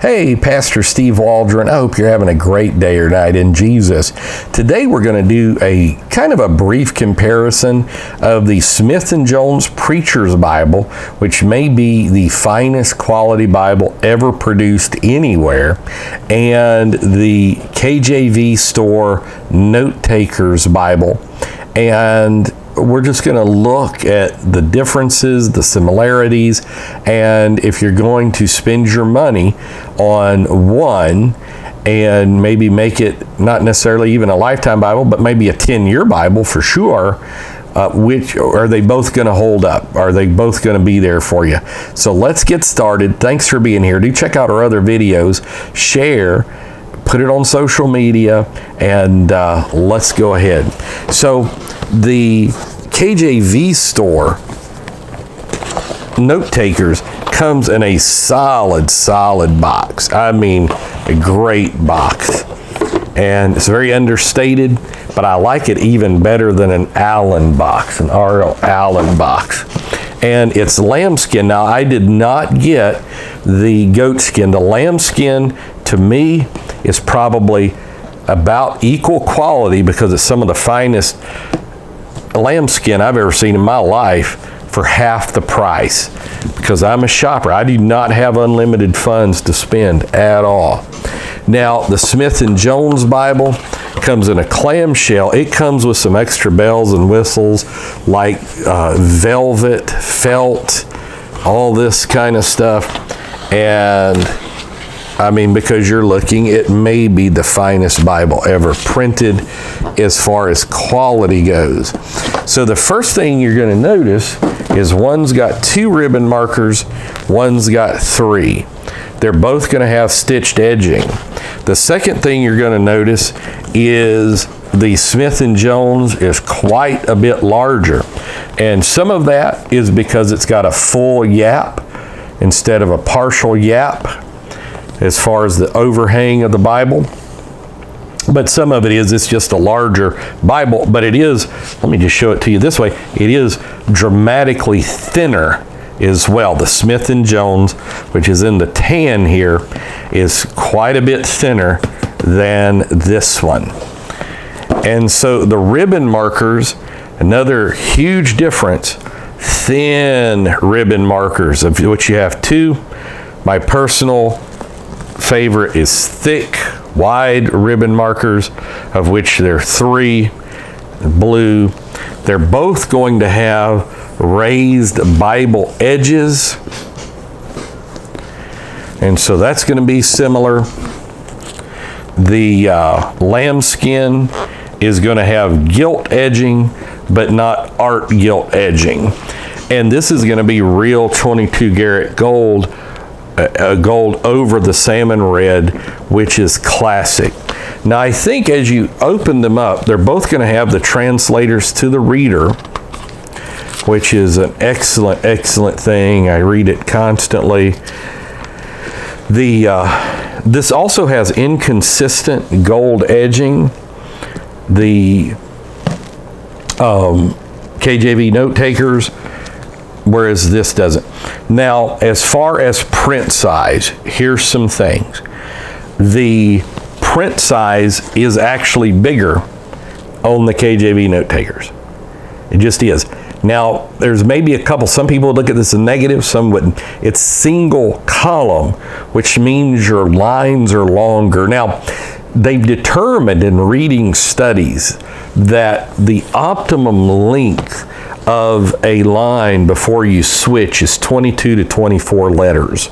Hey, Pastor Steve Waldron. I hope you're having a great day or night in Jesus. Today we're going to do a kind of a brief comparison of the Smith & Jones Preacher's Bible, which may be the finest quality Bible ever produced anywhere, and the KJV store Notetakers Bible. And we're just going to look at the differences, the similarities, and if you're going to spend your money on one and maybe make it not necessarily even a lifetime Bible, but maybe a 10-year Bible for sure, which are they both going to hold up? Are they both going to be there for you? So let's get started. Thanks for being here. Do check out our other videos, share, put it on social media, and let's go ahead. So the KJV store Notetakers comes in a solid box. I mean, a great box. And it's very understated, but I like it even better than an Allen box, an R.L. Allen box. And it's lambskin. Now, I did not get the goat skin. The lambskin, to me, is probably about equal quality because it's some of the finest lambskin I've ever seen in my life for half the price, because I'm a shopper. I do not have unlimited funds to spend at all. Now, the Smith & Jones Bible comes in a clamshell. It comes with some extra bells and whistles like velvet, felt, all this kind of stuff. And I mean, because you're looking, it may be the finest Bible ever printed as far as quality goes. So the first thing you're going to notice is one's got 2 ribbon markers, one's got 3. They're both going to have stitched edging. The second thing you're going to notice is the Smith & Jones is quite a bit larger. And some of that is because it's got a full yap instead of a partial yap as far as the overhang of the Bible. But some of it is, it's just a larger Bible, but it is, let me just show it to you this way, it is dramatically thinner as well. The Smith & Jones, which is in the tan here, is quite a bit thinner than this one. And so the ribbon markers, another huge difference, thin ribbon markers, of which you have 2. My personal favorite is thick, wide ribbon markers, of which there are 3, blue. They're both going to have raised Bible edges, and so that's going to be similar. The lambskin is going to have gilt edging, but not art gilt edging. And this is going to be real 22 karat gold, gold over the salmon red, which is classic. Now, I think as you open them up, they're both going to have the translators to the reader, which is an excellent thing. I read it constantly. This also has inconsistent gold edging. The KJV Notetakers, whereas this doesn't. Now, as far as print size, here's some things. The print size is actually bigger on the KJV Notetakers. It just is. Now, there's maybe a couple, some people would look at this as negative, some wouldn't. It's single column, which means your lines are longer. Now, they've determined in reading studies that the optimum length of a line before you switch is 22 to 24 letters.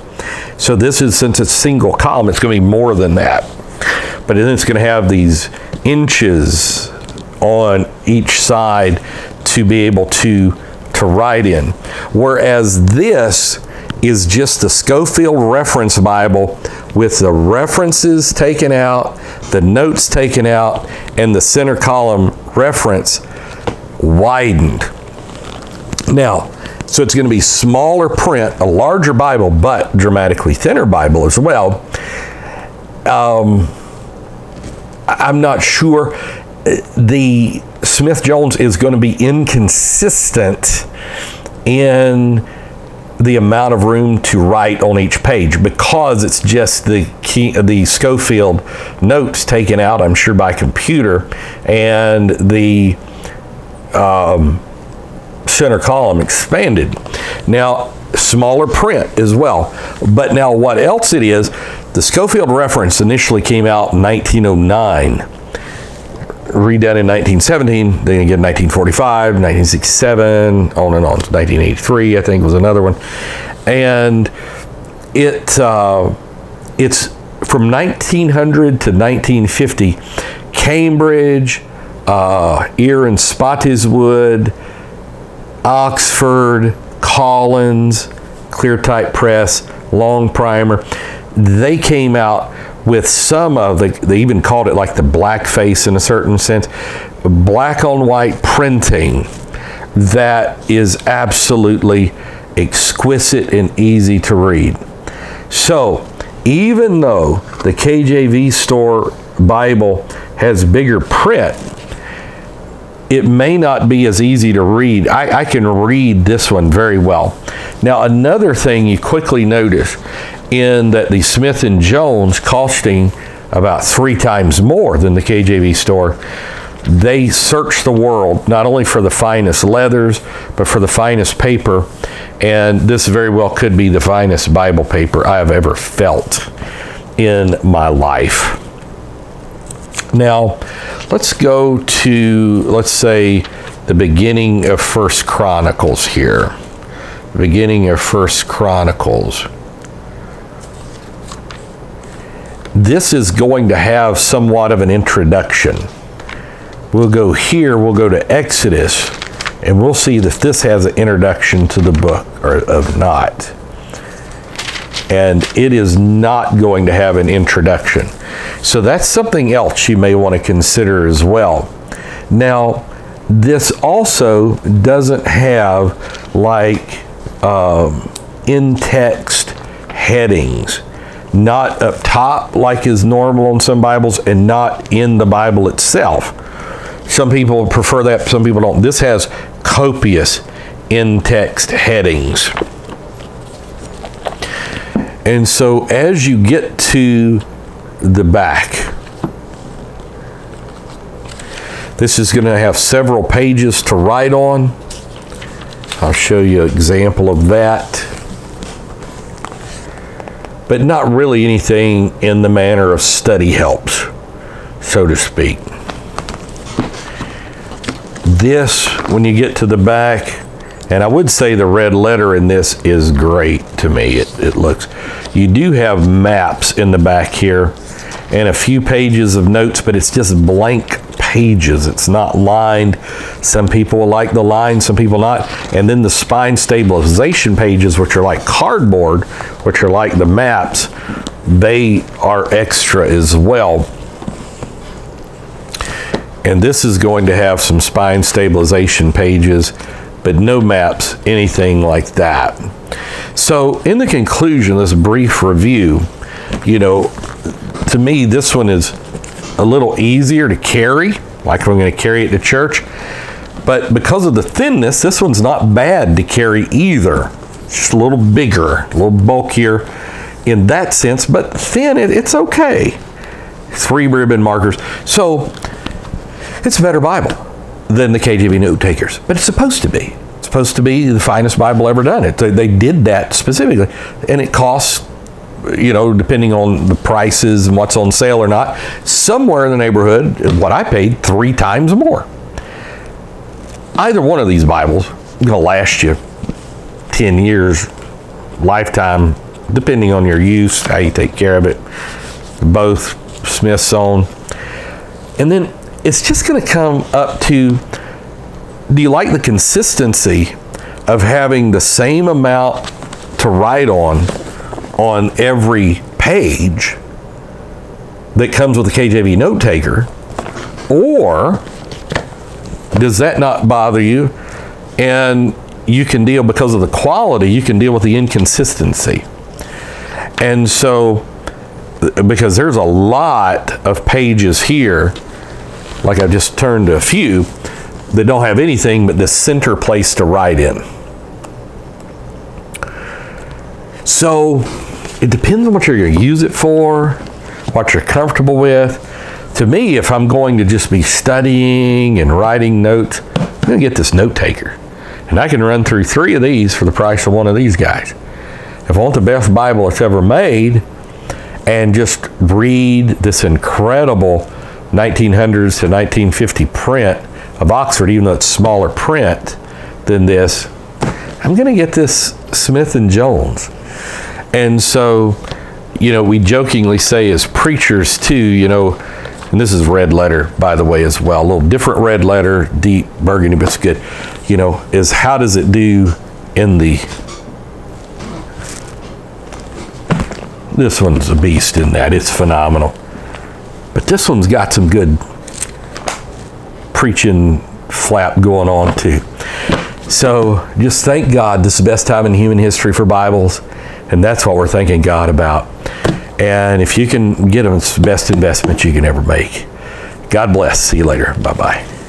So this is, since it's single column, it's going to be more than that. But then it's going to have these inches on each side to be able to write in. Whereas this is just the Schofield Reference Bible with the references taken out, the notes taken out, and the center column reference widened. Now, so it's going to be smaller print, a larger Bible, but dramatically thinner Bible as well. I'm not sure. The Smith Jones is going to be inconsistent in the amount of room to write on each page, because it's just the Schofield notes taken out, I'm sure, by computer, and the center column expanded. Now, smaller print as well. But now what else it is, the Schofield reference initially came out in 1909, redone in 1917, then again 1945, 1967, on and on. 1983, I think, was another one. And it's from 1900 to 1950, Cambridge, Ear and Spottiswoode, Oxford, Collins, Clear Type Press, Long Primer, they came out with some of they even called it like the blackface in a certain sense, black on white printing that is absolutely exquisite and easy to read. So even though the KJV store Bible has bigger print, it may not be as easy to read. I can read this one very well. Now, another thing you quickly notice in that the Smith & Jones, costing about 3 times more than the KJV store, they search the world not only for the finest leathers, but for the finest paper. And this very well could be the finest Bible paper I have ever felt in my life. Now, let's go to, let's say, the beginning of 1 Chronicles here. Beginning of 1 Chronicles. This is going to have somewhat of an introduction. We'll go here, we'll go to Exodus, and we'll see if this has an introduction to the book or not. And it is not going to have an introduction. So that's something else you may want to consider as well. Now, this also doesn't have like in-text headings, not up top like is normal on some Bibles, and not in the Bible itself. Some people prefer that, some people don't. This has copious in-text headings. And so as you get to the back, this is going to have several pages to write on. I'll show you an example of that. But not really anything in the manner of study helps, so to speak. This, when you get to the back, and I would say the red letter in this is great to me. It looks, you do have maps in the back here and a few pages of notes, but it's just blank pages. It's not lined. Some people will like the line, some people not. And then the spine stabilization pages, which are like cardboard, which are like the maps, they are extra as well. And this is going to have some spine stabilization pages, but no maps, anything like that. So in the conclusion, this brief review, you know, to me, this one is a little easier to carry, like I'm going to carry it to church. But because of the thinness, this one's not bad to carry either. It's just a little bigger, a little bulkier in that sense, but thin, it's okay. 3 ribbon markers. So it's a better Bible than the KJV Notetakers, but it's supposed to be. It's supposed to be the finest Bible ever done. They did that specifically, and it costs, you know, depending on the prices and what's on sale or not, somewhere in the neighborhood, what I paid 3 times more. Either one of these Bibles is going to last you 10 years, lifetime, depending on your use, how you take care of it. Both Smithsonian. And then it's just going to come up to, do you like the consistency of having the same amount to write on every page that comes with the KJV Notetaker, or does that not bother you? And you can deal, because of the quality, you can deal with the inconsistency. And so, because there's a lot of pages here, like I just turned to a few, that don't have anything but this center place to write in. So it depends on what you're going to use it for, what you're comfortable with. To me, if I'm going to just be studying and writing notes, I'm going to get this note taker. And I can run through 3 of these for the price of one of these guys. If I want the best Bible that's ever made, and just read this incredible 1900s to 1950 print of Oxford, even though it's smaller print than this, I'm going to get this Smith & Jones. And so, we jokingly say as preachers too, and this is red letter, by the way, as well, a little different red letter, deep burgundy, but it's good, is how does it do in the, this one's a beast in that, it's phenomenal. But this one's got some good preaching flap going on too. So just thank God, this is the best time in human history for Bibles, and that's what we're thanking God about. And if you can get them, it's the best investment you can ever make. God bless. See you later. Bye-bye.